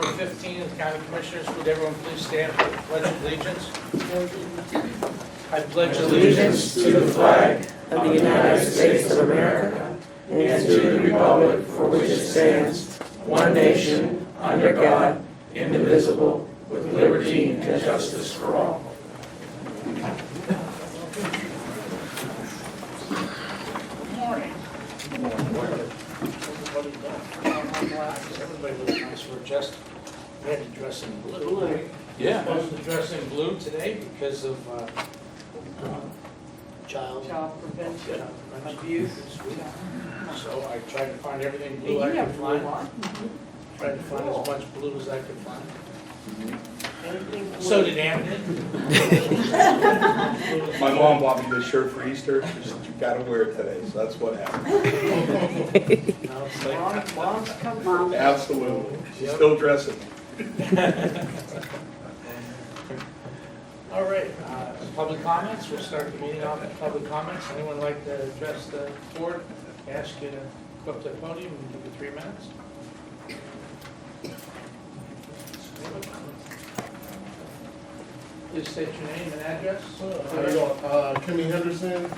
number 15 of the County Commissioners. Would everyone please stand for the Pledge of Allegiance? I pledge Allegiance to the flag of the United States of America and to the republic for which it stands, one nation, under God, indivisible, with liberty and justice for all. Everybody looks nice. We had to dress in blue. Right? Yeah. Supposed to dress in blue today because of child prevention, abuse. So I tried to find everything blue I You could have blue find. on. Tried to find as much blue as I could find. Anything blue. So did Ann. My mom bought me this shirt for Easter. She said, you gotta wear it today, so that's what happened. Mom's come from. Absolutely. She's still dressing. All right, public comments. We'll start the meeting off with public comments. Anyone like to address the board? Ask you to go up to the podium and give you 3 minutes. Please state your name and address. How you doing? Kimmy Henderson,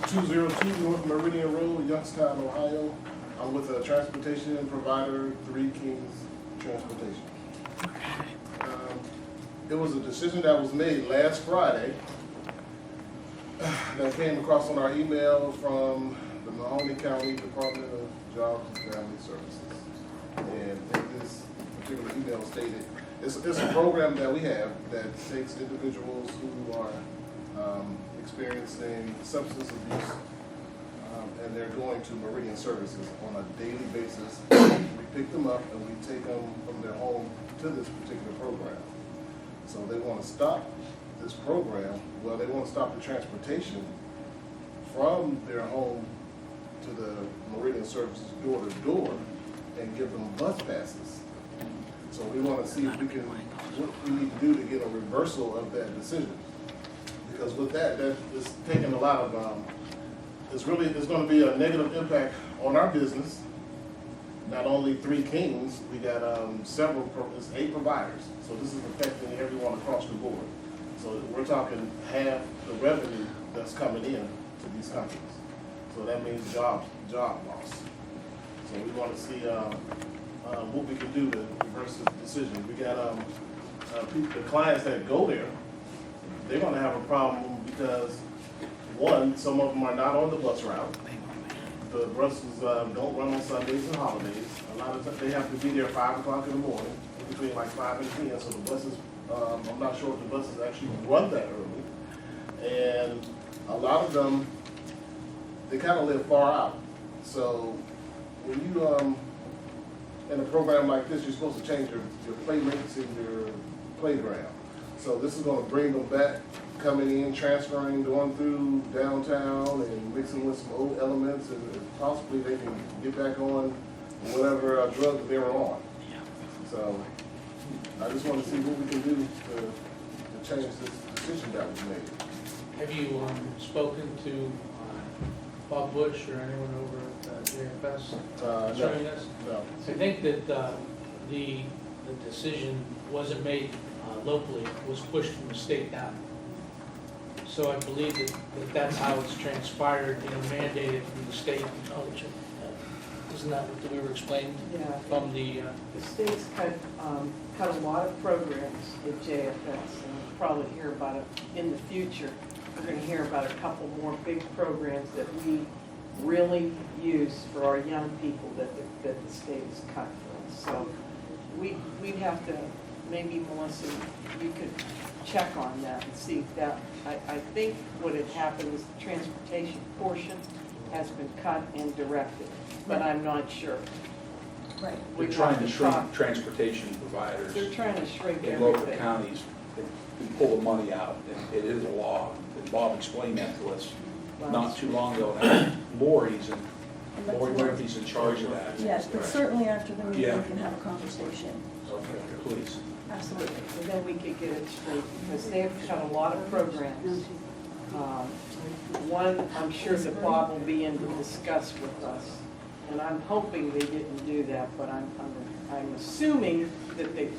202 North Meridian Road, Youngstown, Ohio. I'm with a transportation provider, Three Kings Transportation. It was a decision that was made last Friday that came across on our email from the Mahoney County Department of Jobs and Family Services. And in this particular email stated, it's a program that we have that takes individuals who are experiencing substance abuse and they're going to Meridian Services on a daily basis. We pick them up and we take them from their home to this particular program. So they want to stop this program, well, they want to stop the transportation from their home to the Meridian Services door to door and give them bus passes. So we want to see if we can, what we need to do to get a reversal of that decision. Because with that is taking a lot of, it's going to be a negative impact on our business. Not only Three Kings, we got it's 8 providers. So this is affecting everyone across the board. So we're talking half the revenue that's coming in to these companies. So that means job loss. So we want to see what we can do to reverse this decision. We got the clients that go there, they're going to have a problem because, one, some of them are not on the bus route. The buses don't run on Sundays and holidays. A lot of times they have to be there 5 o'clock in the morning, between like 5 and 10. So the buses, I'm not sure if the buses actually run that early. And a lot of them, they kind of live far out. So when you, in a program like this, you're supposed to change your playmates in your playground. So this is going to bring them back, coming in, transferring, going through downtown and mixing with some old elements, and possibly they can get back on whatever drug that they were on. So I just want to see what we can do to change this decision that was made. Have you spoken to Bob Bush or anyone over at JFS concerning this? No. I think that the decision wasn't made locally, it was pushed from the state down. So I believe that's how it's transpired, mandated from the state. Isn't that what we were explained Yeah. from the? The state's cut a lot of programs at JFS, and we'll probably hear about it in the future. We're going to hear about a couple more big programs that we really use for our young people that the state has cut for us. So we'd have to, maybe Melissa, you could check on that and see if that, I think what had happened is the transportation portion has been cut and directed, but I'm not sure. Right. We're trying to shrink transportation providers They're trying to shrink in local everything. counties. They pull the money out, and it is a law. And Bob explained that to us not too long ago. Now, Lori's Murphy's in charge of that. Yes, but certainly after the meeting, Yeah. we can have a conversation. Okay, please. Absolutely. And then we could get it straight, because they've cut a lot of programs. One, I'm sure that Bob will be in to discuss with us, and I'm hoping they didn't do that, but I'm I'm assuming that they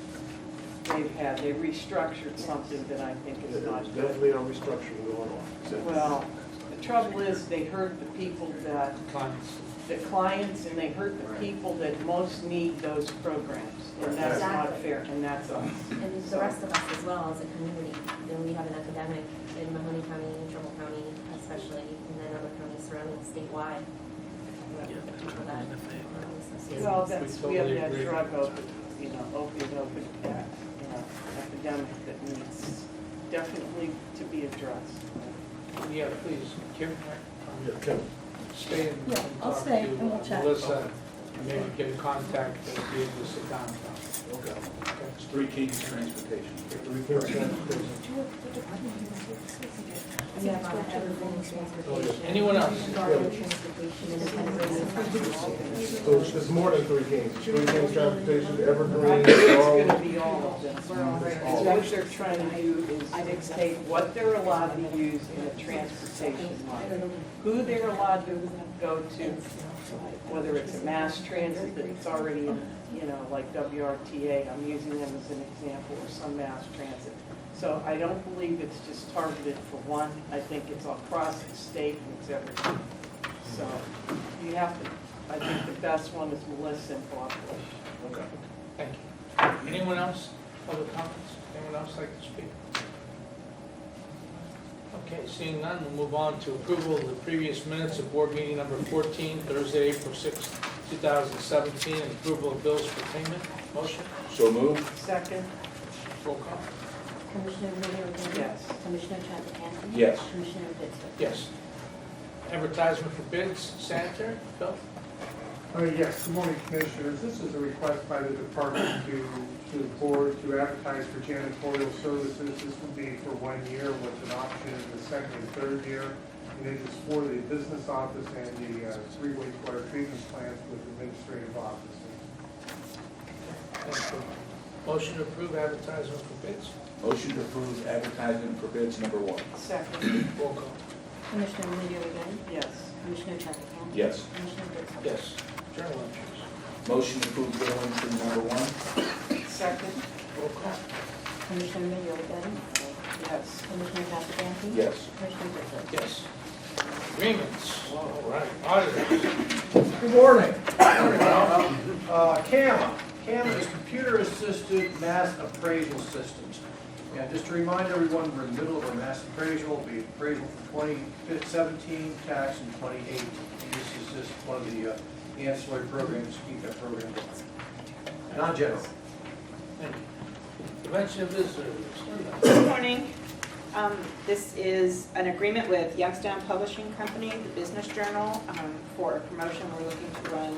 restructured something that I think is not There's good. definitely a restructuring going on. Well, the trouble is, they hurt the people that, Clients. the clients, and they hurt the people that most need those programs. And that's not Exactly. fair, and that's us. And the rest of us as well as a community. Then we have an epidemic in Mahoney County, Trumbull County especially, and then other counties surrounding statewide. People that are associated. Well, We that's, we have totally that agree. drug opioid epidemic that needs definitely to be addressed. Yeah, please, Kim, Yeah, Kim. stay and Yeah, I'll talk stay to and we'll chat. Melissa, and maybe get a contact to be able to sit down. Okay. It's Three Kings Transportation. We have evergreen transportation. Anyone else? Environmental transportation, independent residential. So it's more than Three Kings. Three Kings Transportation, I Evergreen, think it's Laurel. gonna be all of them. What they're trying to do is dictate what they're allowed to use in a transportation line. Who they're allowed to go to, whether it's a mass transit that's already in, like WRTA, I'm using them as an example, or some mass transit. So I don't believe it's just targeted for one. I think it's across the state and it's everything. So you have to, I think the best one is Melissa and Bob Bush. Okay. Thank you. Anyone else? Other comments? Anyone else like to speak? Okay, seeing none, we'll move on to approval of the previous minutes of board meeting number 14, Thursday, April 6, 2017, and approval of bills for payment. Motion? So moved? Second? Roll call? Commissioner Ridley? Yes. Commissioner Trafficant? Yes. Commissioner Ditzler? Yes. Advertisement for bids, sanitary, Bill? Yes, good morning, Commissioners. This is a request by the department to the board to advertise for janitorial services. This would be for 1 year with an option in the second and third year. And it is for the business office and the 3 wastewater treatment plants with administrative offices. Thank you. Motion to approve advertisement for bids? Motion to approve advertisement for bids number 1. Second? Roll call? Commissioner Ridley? Yes. Commissioner Trafficant? Yes. Commissioner Ditzler? Yes. Journal entries? Motion to approve bill entry number 1. Second? Roll call? Commissioner Ridley? Yes. Commissioner Trafficant? Yes. Commissioner Ditzler? Yes. Agreements? All right. Auditors? Good morning. CAMA is Computer Assisted Mass Appraisal Systems. And just to remind everyone, we're in the middle of a mass appraisal, the appraisal for 2017 tax and 2018. And this is just one of the ancillary programs to keep that program going. Non-general. Thank you. Prevention of visitors. Linda? Good morning. This is an agreement with Youngstown Publishing Company, the Business Journal, for a promotion we're looking to run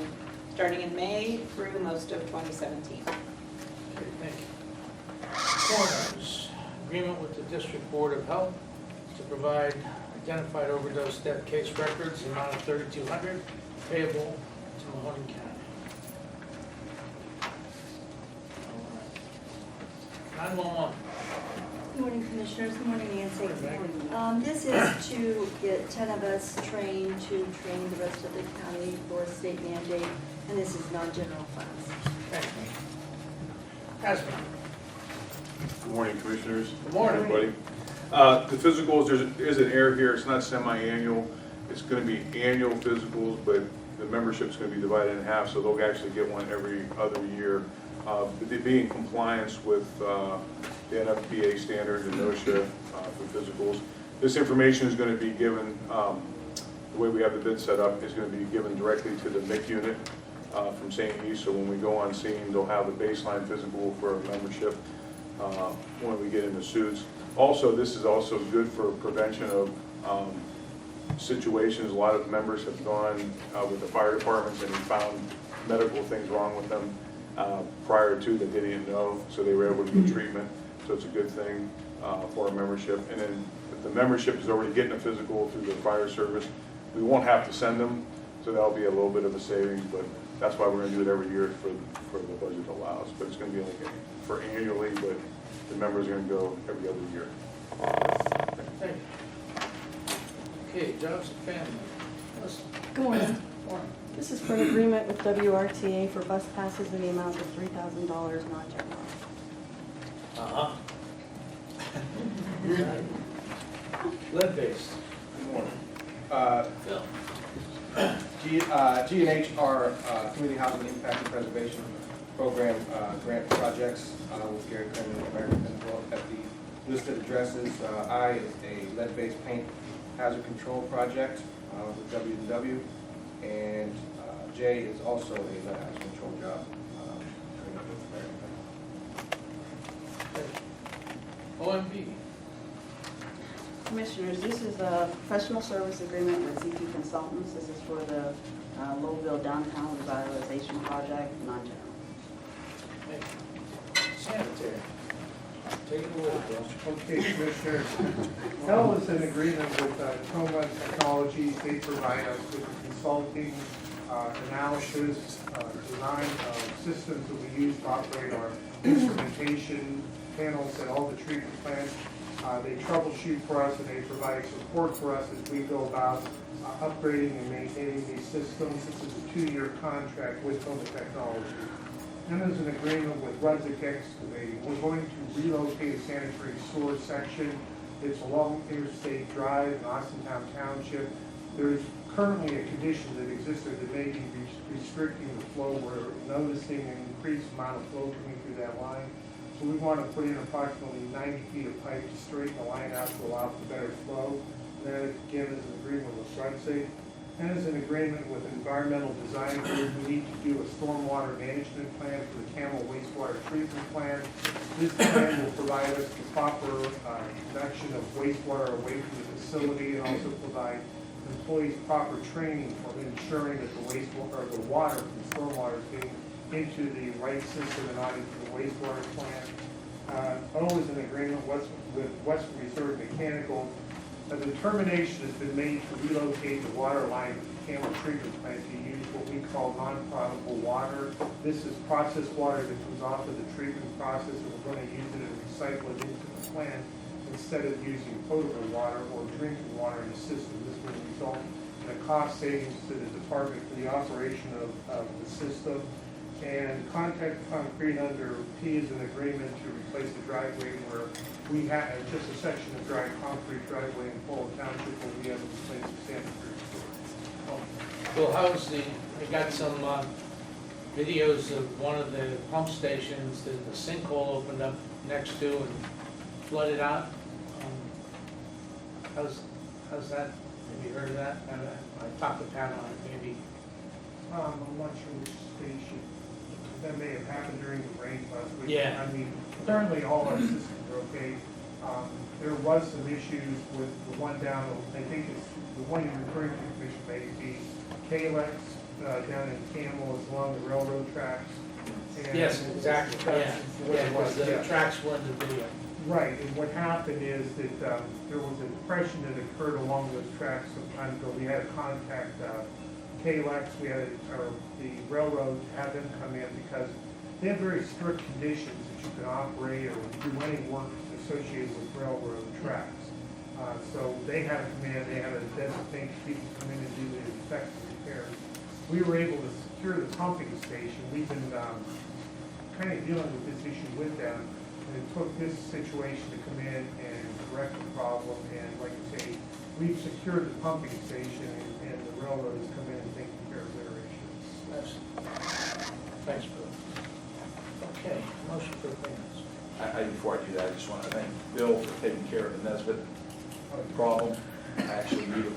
starting in May through most of 2017. Okay, thank you. Coroners, agreement with the District Board of Health to provide identified overdose death case records, the amount of $3,200 payable to Mahoney County. All right. 911. Good morning, Commissioners. Good morning, Nancy. Good morning. This is to get 10 of us trained to train the rest of the county for state mandate, and this is non-general funds. Thank you. Aspen. Good morning, Commissioners. Good morning. Everybody. The physicals, there's an error here, it's not semi-annual, it's gonna be annual physicals, but the membership's gonna be divided in half, so they'll actually get one every other year. They be in compliance with the NFPA standards and OSHA for physicals. This information is gonna be given, the way we have the bid set up, is gonna be given directly to the MIC unit from St. E. So when we go on scene, they'll have a baseline physical for our membership when we get into suits. Also, this is also good for prevention of situations. A lot of members have gone with the fire departments and found medical things wrong with them prior to that they didn't know, so they were able to get treatment. So it's a good thing for our membership. And then if the membership is already getting a physical through the fire service, we won't have to send them, so that'll be a little bit of a savings, but that's why we're gonna do it every year for the budget allows. But it's gonna be like for annually, but the members are gonna go every other year. Thank you. Okay, jobs and family. Listen. Good morning. Warren. This is for an agreement with WRTA for bus passes in the amount of $3,000 non-general. Uh-huh. Lead-based. Phil. G&H are Community Housing Impact and Preservation Program grant projects with Gary Clinton and American Pinball at the listed addresses. I is a lead-based paint hazard control project with W&W, and J is also a lead hazard control job with American Pinball. OMB. Commissioners, this is a professional service agreement with CP Consultants. This is for the Lowville Downtown Revitalization Project, non-general. Sanitary. Take it away, Bill. Okay, Commissioners, L is an agreement with Toma Technologies. They provide us with consulting, analysis, design of systems that we use to operate our instrumentation panels at all the treatment plants. They troubleshoot for us and they provide support for us as we go about upgrading and maintaining these systems. This is a 2-year contract with Toma Technologies. Then there's an agreement with Rudzik Excavating. We're going to relocate a sanitary sewer section. It's along Interstate Drive in Austintown Township. There's currently a condition that existed that may be restricting the flow. We're noticing an increased amount of flow coming through that line. So we want to put in approximately 90 feet of pipe to straighten the line out to allow for better flow. And then again, is an agreement with Rudzik. And is an agreement with Environmental Design Group. We need to do a stormwater management plan for the Camel wastewater treatment plant. This plan will provide us the proper conduction of wastewater away from the facility and also provide employees proper training for ensuring that the wastewater, or the water from stormwater is getting into the right system and not into the wastewater plant. O is an agreement with Western Reserve Mechanical. A determination has been made to relocate the water line of the Camel treatment plant to use what we call non-potable water. This is processed water that comes off of the treatment process, and we're going to use it and recycle it into the plant instead of using potable water or drinking water in the system. This will result in a cost savings to the department for the operation of the system. And Contact Concrete under P is an agreement to replace the driveway where we have just a section of dry concrete driveway in Fulton Township where we have to replace the sanitary sewer. Well, how's we got some videos of one of the pump stations that the sinkhole opened up next to and flooded out. How's that? Have you heard of that? I talked to Pat on it, maybe. I'm not sure which station. That may have happened during the rain last week. Yeah. I mean, currently all our systems are okay. There was some issues with the one down, I think it's the one you're referring to, Commissioner Maybe, Kalex down in Camel is along the railroad tracks. And Yes, exactly, yeah. Yeah, because the Yeah. tracks were in the video. Right, and what happened is that there was a depression that occurred along those tracks some time ago. We had to contact Kalex, we had the railroad to have them come in because they have very strict conditions that you can operate or do any work associated with railroad tracks. So they had to come in, they had to designate people to come in and do the effective repairs. We were able to secure the pumping station. We've been kind of dealing with this issue with them. And it took this situation to come in and correct the problem. And like I say, we've secured the pumping station and the railroad has come in and taken care of their issues. Thanks, Bill. Okay, motion for payments. Before I do that, I just want to thank Bill for taking care of the Nesbit problem. I actually knew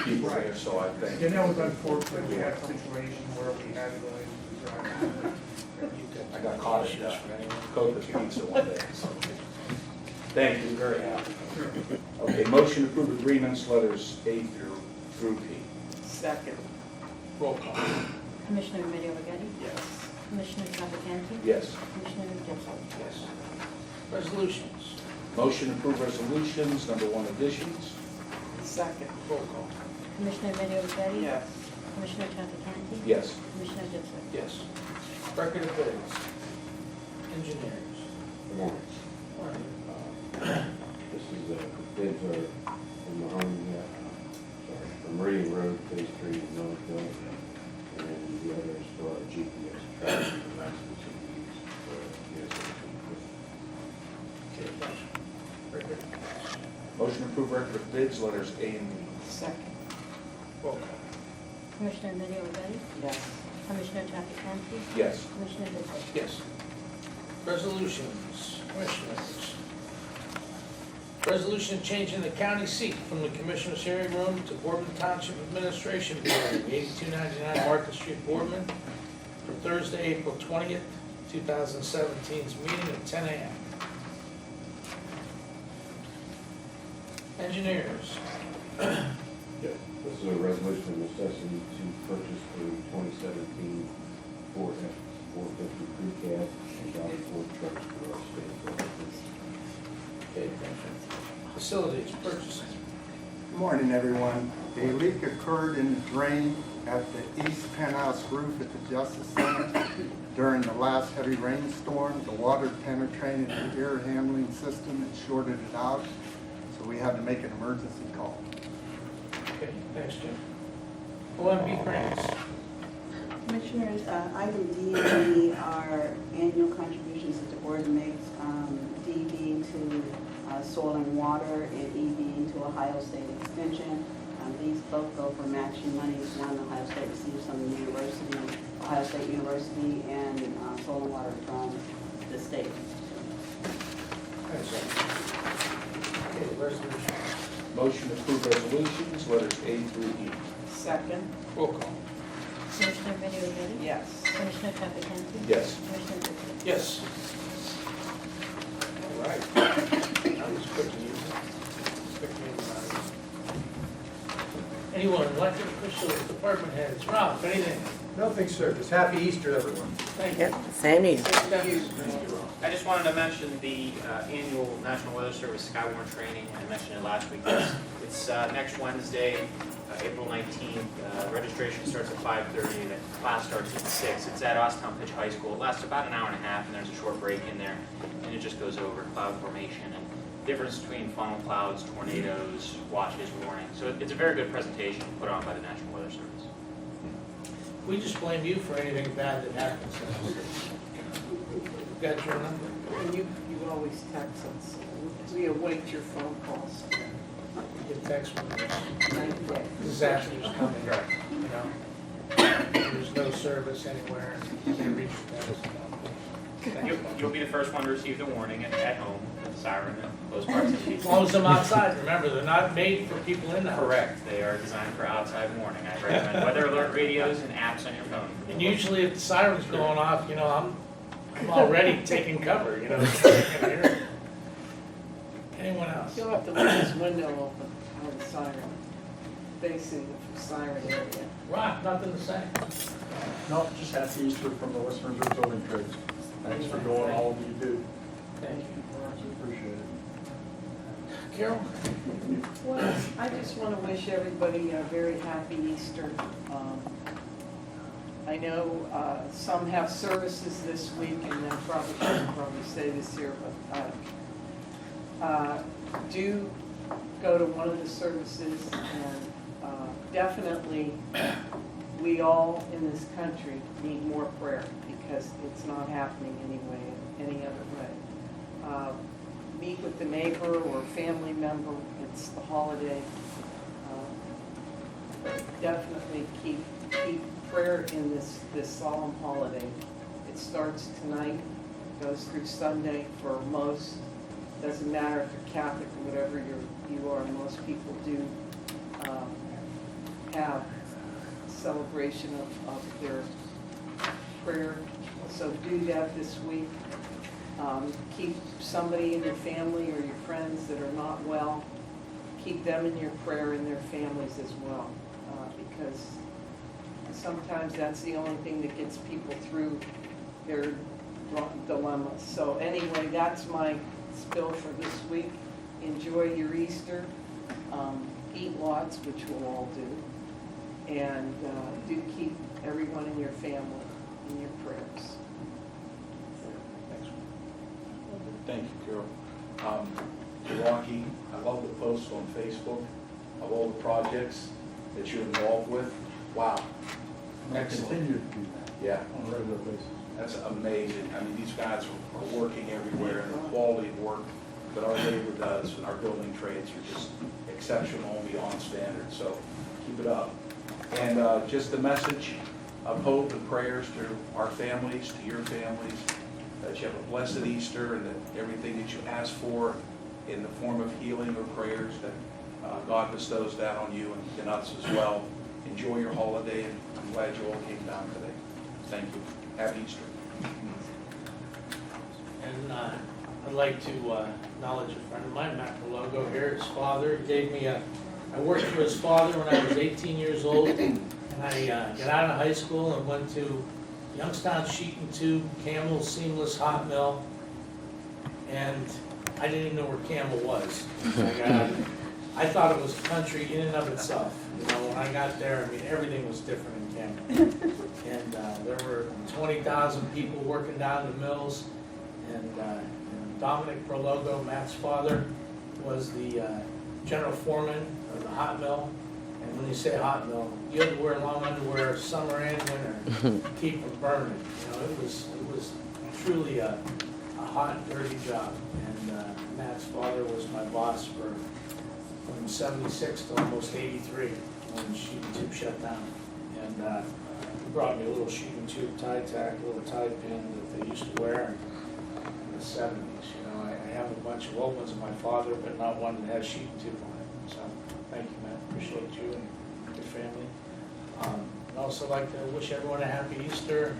people there, so I thank And that was unfortunate. We had a situation where we had to go into I got caught at Coco's Pizza one day, so thank you, very happy. Okay, motion to approve agreements, letters A through P. Second. Roll call. Commissioner Remedy Agati? Yes. Commissioner Trafficante? Yes. Commissioner Gibson? Yes. Resolutions. Motion to approve resolutions, number 1 additions. Second. Roll call. Commissioner Remedy Agati? Yes. Commissioner Trafficante? Yes. Commissioner Gibson? Yes. Record of bids. Engineers. Warren. This is the bids are from Mahoney, from Meridian Road to Phase 3 in Milledgeville, and the other is for our GPS tracking devices that we use for US. Okay, motion. Very good. Motion to approve record of bids, letters A and B. Second. Roll call. Commissioner Middy O'Geady? Yes. Commissioner Trafficante? Yes. Commissioner Ditzler? Yes. Resolutions, Commissioners. Resolution changing the county seat from the Commissioners' hearing room to Boardman Township Administration Building, 8299 Market Street, Boardman, for Thursday, April 20th, 2017's meeting at 10 a.m. Engineers. Yeah, this is a resolution of necessity to purchase a 2017 Ford F-450 crew cab and Valley Ford trucks for our state. Okay, Facilities, purchasing. Good morning, everyone. A leak occurred in the drain at the east penthouse roof at the Justice Center during the last heavy rainstorm. The water penetrated the air handling system and shorted it out, so we had to make an emergency call. Okay, thanks, Jim. OMB grants. Commissioners, item D would be our annual contributions that the board makes, D being to soil and water, and E being to Ohio State Extension. These both go for matching monies. One, Ohio State receives from the university, Ohio State University, and soil and water from the state. Thanks, Jim. Okay, resolution. Motion to approve resolutions, letters A through E. Second. Roll call. Commissioner Middy O'Geady? Yes. Commissioner Trafficante? Yes. Commissioner Ditzler? Yes. All right. That was quick and easy. Quick meeting, guys. Anyone, elected officials, department heads, Ralph, anything? Nothing, sir. Just happy Easter, everyone. Thank you. Yep, same here. Thank you, Ralph. I just wanted to mention the annual National Weather Service Skywarn training. I mentioned it last week. It's next Wednesday, April 19th. Registration starts at 5:30 and the class starts at 6. It's at Osstown Pitch High School. It lasts about an hour and a half and there's a short break in there. And it just goes over cloud formation and difference between funnel clouds, tornadoes, watches, warnings. So it's a very good presentation put on by the National Weather Service. We just blame you for anything bad that happens. Got your number? And you always text us. We await your phone calls. You get text when there's Thank you. disasters coming, you know? There's no service anywhere, you can't reach them. You'll be the first one to receive the warning at home with the siren and those parts of the As long as I'm outside, remember, they're not made for people in the house. Correct. They are designed for outside warning. I recommend weather alert radios and apps on your phone. And usually if the siren's going off, you know, I'm already taking cover, you know. Anyone else? You'll have to leave this window open on the siren, facing the siren area. Rock, nothing to say. No, just happy Easter from the Western Reserve Building Trades. Thanks for doing all that you do. Thank you. Appreciate it. Carol? Well, I just want to wish everybody a very happy Easter. I know some have services this week, and I shouldn't probably say this here, but do go to one of the services, and definitely we all in this country need more prayer because it's not happening any other way. Meet with the neighbor or family member. It's the holiday. Definitely keep prayer in this solemn holiday. It starts tonight, goes through Sunday for most. Doesn't matter if you're Catholic or whatever you are. Most people do have celebration of their prayer. So do that this week. Keep somebody in your family or your friends that are not well, keep them in your prayer and their families as well, because sometimes that's the only thing that gets people through their dilemmas. So anyway, that's my spill for this week. Enjoy your Easter. Eat lots, which we'll all do. And do keep everyone in your family in your prayers. Thank you, Carol. Milwaukee, I love the posts on Facebook of all the projects. that you're involved with. Wow. I Excellent. continue to do that Yeah. on a regular basis. That's amazing. I mean, these guys are working everywhere, and the quality of work that our labor does and our building trades are just exceptional and beyond standard, so keep it up. And just a message of hope and prayers to our families, to your families, that you have a blessed Easter and that everything that you ask for in the form of healing or prayers, that God bestows that on you and us as well. Enjoy your holiday, and I'm glad you all came down today. Thank you. Happy Easter. And I'd like to acknowledge a friend of mine, Matt Logo here, his father. He gave me I worked for his father when I was 18 years old, and I got out of high school and went to Youngstown Sheet and Tube, Camel Seamless Hot Mill, and I didn't even know where Camel was. I thought it was a country in and of itself. You know, when I got there, I mean, everything was different in Camel. And there were 20,000 people working down the mills, and Dominic Prologo, Matt's father, was the general foreman of the hot mill. And when you say hot mill, you had to wear long underwear summer and winter to keep from burning. You know, it was truly a hot, dirty job. And Matt's father was my boss from 76 to almost 83 when Sheet and Tube shut down. And he brought me a little Sheet and Tube tie tack, a little tie pin that they used to wear in the 70s. You know, I have a bunch of old ones of my father, but not one that has Sheet and Tube on it. So thank you, Matt. Appreciate you and your family. I'd also like to wish everyone a happy Easter,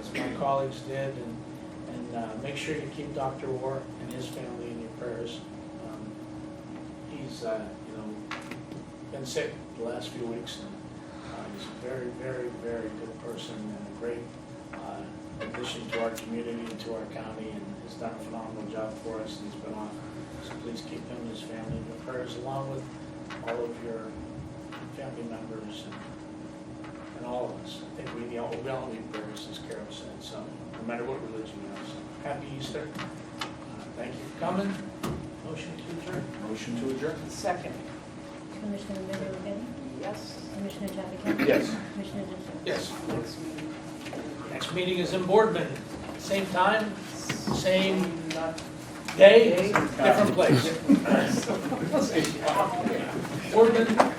as my colleagues did, and make sure you keep Dr. War and his family in your prayers. He's been sick the last few weeks, and he's a very, very, very good person and a great addition to our community and to our county, and has done a phenomenal job for us, and he's been on. So please keep him and his family in your prayers, along with all of your family members and all of us. I think we all need prayers, as Carol said, so no matter what religion you are. So happy Easter. Thank you for coming. Motion to adjourn. Motion to adjourn. Second. Commissioner Middy? Yes. Commissioner Trafficant? Yes. Commissioner Ditzler? Yes. Next meeting. Next meeting is in Boardman. Same time, same day, different place. Boardman.